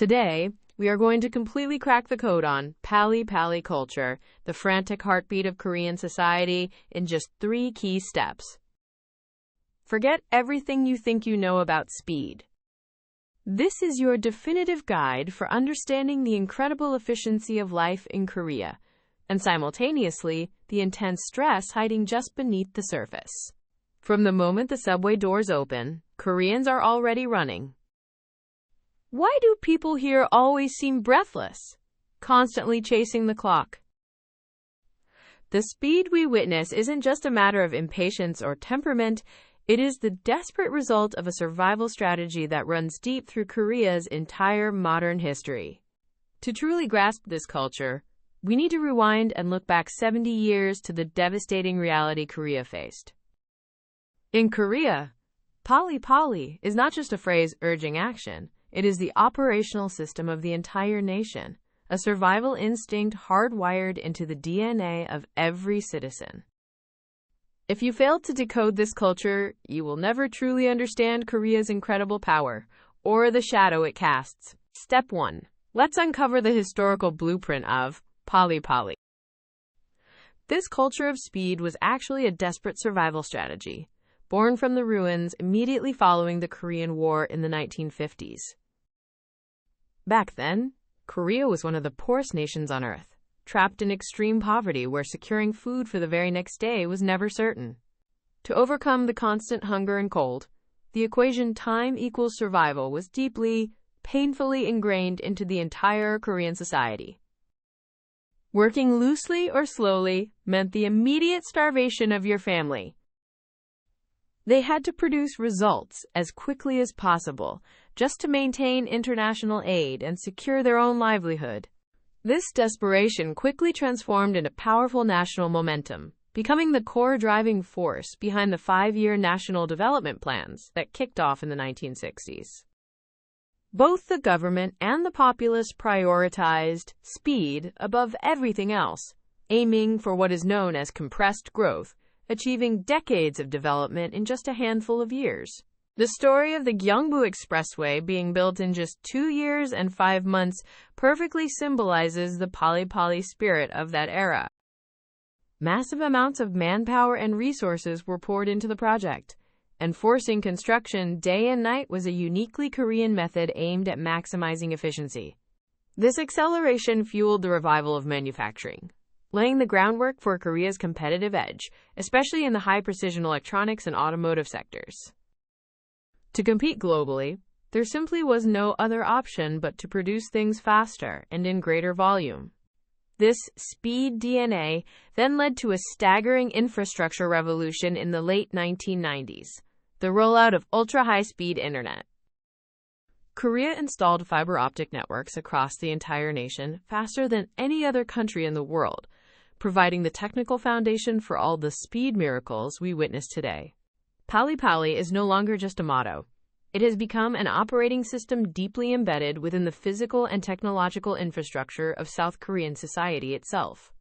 Today, we are going to completely crack the code on Palli-Palli culture, the frantic heartbeat of Korean society, in just 3 key steps. Forget everything you think you know about speed. This is your definitive guide for understanding the incredible efficiency of life in Korea, and simultaneously, the intense stress hiding just beneath the surface. From the moment the subway doors open, Koreans are already running. Why do people here always seem breathless, constantly chasing the clock? The speed we witness isn't just a matter of impatience or temperament, it is the desperate result of a survival strategy that runs deep through Korea's entire modern history. To truly grasp this culture, we need to rewind and look back 70 years to the devastating reality Korea faced. In Korea, Palli-Palli is not just a phrase urging action. It is the operational system of the entire nation, a survival instinct hardwired into the DNA of every citizen. If you fail to decode this culture, you will never truly understand Korea's incredible power, or the shadow it casts. Step 1. Let's uncover the historical blueprint of Palli-Palli. This culture of speed was actually a desperate survival strategy, born from the ruins immediately following the Korean War in the 1950s. Back then, Korea was one of the poorest nations on Earth, trapped in extreme poverty where securing food for the very next day was never certain. To overcome the constant hunger and cold, the equation time equals survival was deeply, painfully ingrained into the entire Korean society. Working loosely or slowly meant the immediate starvation of your family. They had to produce results as quickly as possible, just to maintain international aid and secure their own livelihood. This desperation quickly transformed into powerful national momentum, becoming the core driving force behind the 5-year national development plans that kicked off in the 1960s. Both the government and the populace prioritized speed above everything else, aiming for what is known as compressed growth, achieving decades of development in just a handful of years. The story of the Gyeongbu Expressway being built in just 2 years and 5 months perfectly symbolizes the Palli-Palli spirit of that era. Massive amounts of manpower and resources were poured into the project, and forcing construction day and night was a uniquely Korean method aimed at maximizing efficiency. This acceleration fueled the revival of manufacturing, laying the groundwork for Korea's competitive edge, especially in the high-precision electronics and automotive sectors. To compete globally, there simply was no other option but to produce things faster and in greater volume. This speed DNA then led to a staggering infrastructure revolution in the late 1990s, the rollout of ultra-high-speed internet. Korea installed fiber optic networks across the entire nation faster than any other country in the world, providing the technical foundation for all the speed miracles we witness today. Palli-Palli is no longer just a motto. It has become an operating system deeply embedded within the physical and technological infrastructure of South Korean society itself.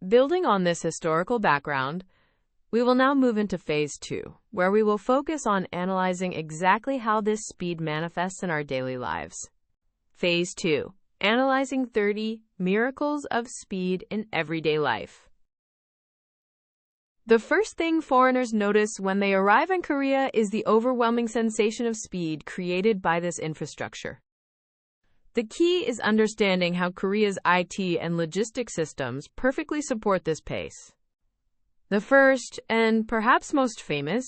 Building on this historical background, we will now move into Phase 2, where we will focus on analyzing exactly how this speed manifests in our daily lives. Phase 2. Analyzing 30 miracles of speed in everyday life. The first thing foreigners notice when they arrive in Korea is the overwhelming sensation of speed created by this infrastructure. The key is understanding how Korea's IT and logistics systems perfectly support this pace. The first, and perhaps most famous,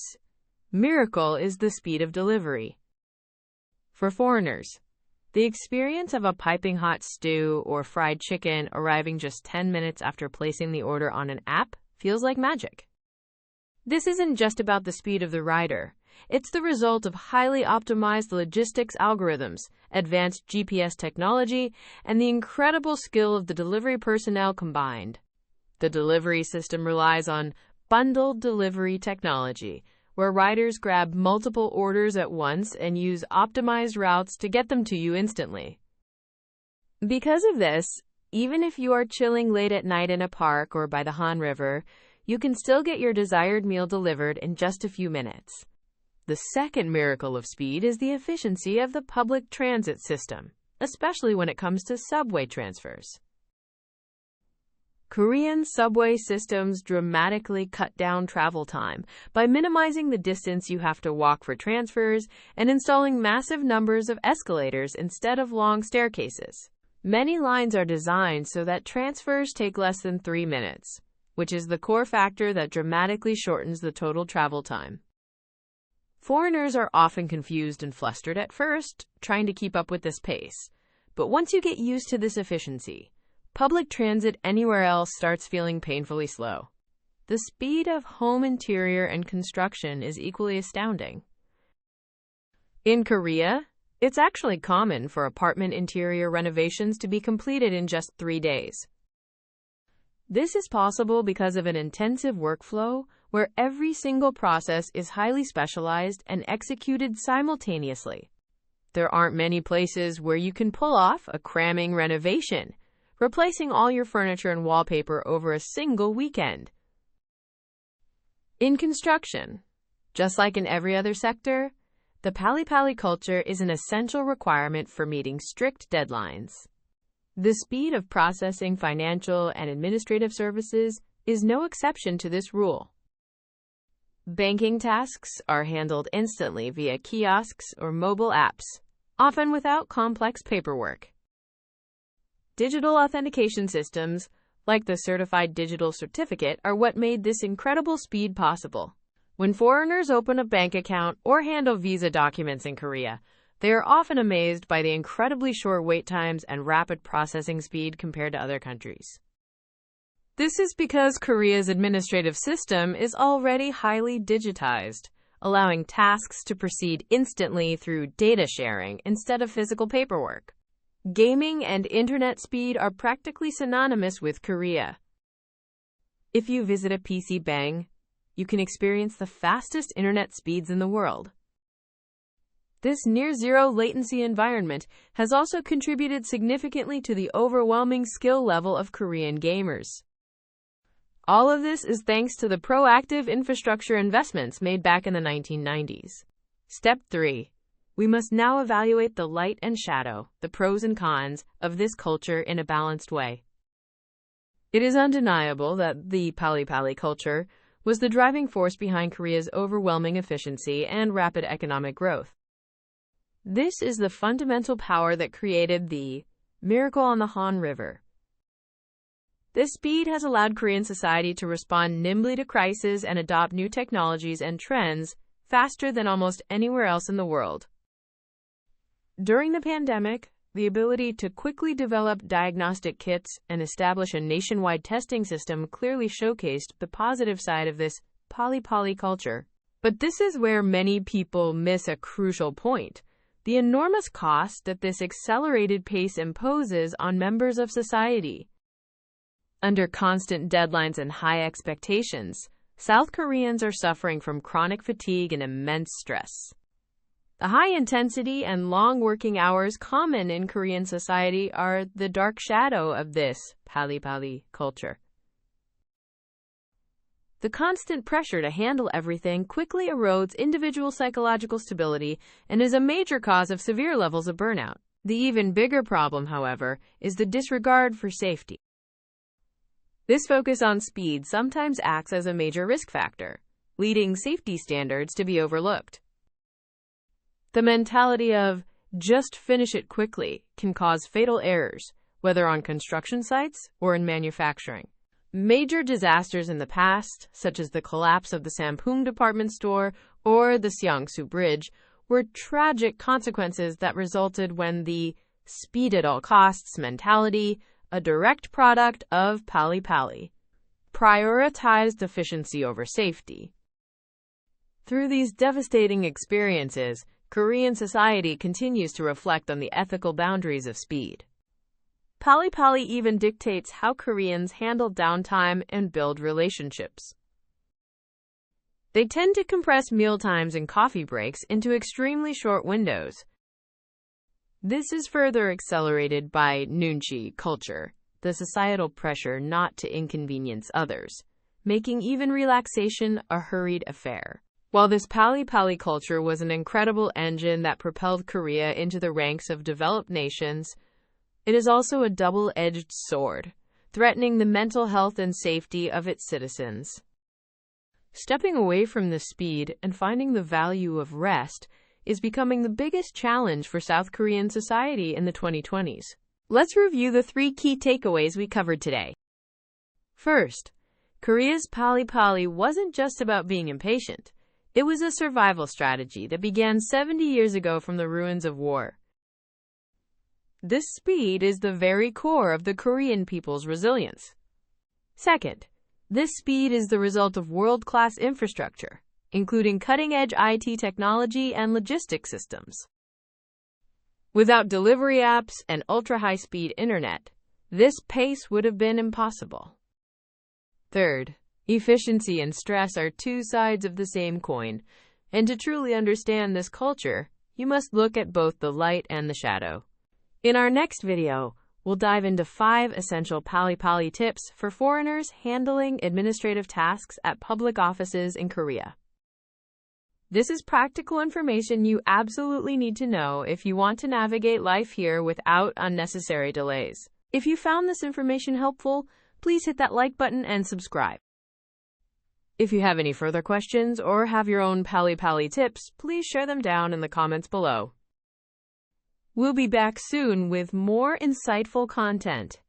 miracle is the speed of delivery. For foreigners, the experience of a piping hot stew or fried chicken arriving just 10 minutes after placing the order on an app feels like magic. This isn't just about the speed of the rider. It's the result of highly optimized logistics algorithms, advanced GPS technology, and the incredible skill of the delivery personnel combined. The delivery system relies on bundled delivery technology, where riders grab multiple orders at once and use optimized routes to get them to you instantly. Because of this, even if you are chilling late at night in a park or by the Han River, you can still get your desired meal delivered in just a few minutes. The second miracle of speed is the efficiency of the public transit system, especially when it comes to subway transfers. Korean subway systems dramatically cut down travel time by minimizing the distance you have to walk for transfers and installing massive numbers of escalators instead of long staircases. Many lines are designed so that transfers take less than 3 minutes, which is the core factor that dramatically shortens the total travel time. Foreigners are often confused and flustered at first, trying to keep up with this pace. But once you get used to this efficiency, public transit anywhere else starts feeling painfully slow. The speed of home interior and construction is equally astounding. In Korea, it's actually common for apartment interior renovations to be completed in just 3 days. This is possible because of an intensive workflow where every single process is highly specialized and executed simultaneously. There aren't many places where you can pull off a cramming renovation, replacing all your furniture and wallpaper over a single weekend. In construction, just like in every other sector, the Palli-Palli culture is an essential requirement for meeting strict deadlines. The speed of processing financial and administrative services is no exception to this rule. Banking tasks are handled instantly via kiosks or mobile apps, often without complex paperwork. Digital authentication systems, like the Certified Digital Certificate, are what made this incredible speed possible. When foreigners open a bank account or handle visa documents in Korea, they are often amazed by the incredibly short wait times and rapid processing speed compared to other countries. This is because Korea's administrative system is already highly digitized, allowing tasks to proceed instantly through data sharing instead of physical paperwork. Gaming and internet speed are practically synonymous with Korea. If you visit a PC Bang, you can experience the fastest internet speeds in the world. This near-zero latency environment has also contributed significantly to the overwhelming skill level of Korean gamers. All of this is thanks to the proactive infrastructure investments made back in the 1990s. Step 3. We must now evaluate the light and shadow, the pros and cons, of this culture in a balanced way. It is undeniable that the Palli-Palli culture was the driving force behind Korea's overwhelming efficiency and rapid economic growth. This is the fundamental power that created the miracle on the Han River. This speed has allowed Korean society to respond nimbly to crises and adopt new technologies and trends faster than almost anywhere else in the world. During the pandemic, the ability to quickly develop diagnostic kits and establish a nationwide testing system clearly showcased the positive side of this Palli-Palli culture. But this is where many people miss a crucial point: the enormous cost that this accelerated pace imposes on members of society. Under constant deadlines and high expectations, South Koreans are suffering from chronic fatigue and immense stress. The high intensity and long working hours common in Korean society are the dark shadow of this Palli-Palli culture. The constant pressure to handle everything quickly erodes individual psychological stability and is a major cause of severe levels of burnout. The even bigger problem, however, is the disregard for safety. This focus on speed sometimes acts as a major risk factor, leading safety standards to be overlooked. The mentality of just finish it quickly can cause fatal errors, whether on construction sites or in manufacturing. Major disasters in the past, such as the collapse of the Sampoong department store or the Seongsu Bridge, were tragic consequences that resulted when the speed at all costs mentality, a direct product of Palli-Palli, prioritized efficiency over safety. Through these devastating experiences, Korean society continues to reflect on the ethical boundaries of speed. Palli-Palli even dictates how Koreans handle downtime and build relationships. They tend to compress mealtimes and coffee breaks into extremely short windows. This is further accelerated by nunchi culture, the societal pressure not to inconvenience others, making even relaxation a hurried affair. While this Palli-Palli culture was an incredible engine that propelled Korea into the ranks of developed nations, it is also a double-edged sword, threatening the mental health and safety of its citizens. Stepping away from the speed and finding the value of rest is becoming the biggest challenge for South Korean society in the 2020s. Let's review the 3 key takeaways we covered today. First, Korea's Palli-Palli wasn't just about being impatient. It was a survival strategy that began 70 years ago from the ruins of war. This speed is the very core of the Korean people's resilience. Second, this speed is the result of world-class infrastructure, including cutting-edge IT technology and logistics systems. Without delivery apps and ultra-high-speed internet, this pace would have been impossible. Third, efficiency and stress are 2 sides of the same coin, and to truly understand this culture, you must look at both the light and the shadow. In our next video, we'll dive into 5 essential Palli-Palli tips for foreigners handling administrative tasks at public offices in Korea. This is practical information you absolutely need to know if you want to navigate life here without unnecessary delays. If you found this information helpful, please hit that like button and subscribe. If you have any further questions or have your own Palli-Palli tips, please share them down in the comments below. We'll be back soon with more insightful content.